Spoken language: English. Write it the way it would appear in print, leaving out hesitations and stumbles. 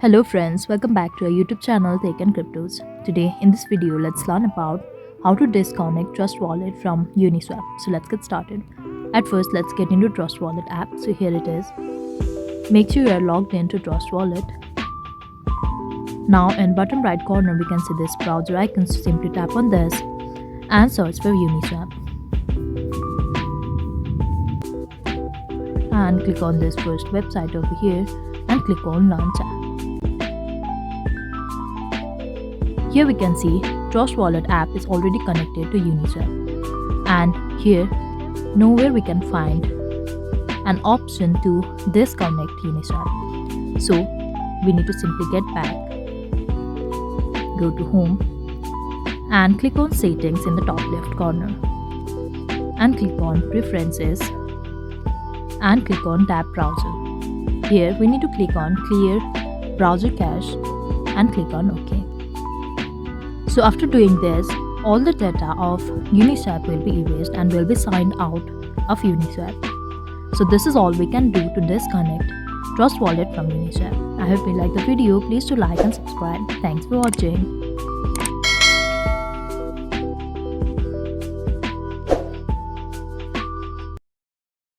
Hello friends, welcome back to our YouTube channel Tech and Cryptos. Today in this video let's learn about how to disconnect Trust Wallet from Uniswap. So let's get started. At first let's get into Trust Wallet app. So here it is. Make sure you are logged into Trust Wallet. Now in bottom right corner we can see this browser icon, so simply tap on this and search for Uniswap. And click on this first website over here and click on launch app. Here we can see Trust Wallet app is already connected to Uniswap, and here nowhere we can find an option to disconnect Uniswap. So we need to simply get back, go to home and click on settings in the top left corner and click on preferences and click on tab browser. Here we need to click on clear browser cache and click on OK. So after doing this, all the data of Uniswap will be erased and will be signed out of Uniswap. So this is all we can do to disconnect Trust Wallet from Uniswap. I hope you liked the video. Please do like and subscribe. Thanks for watching.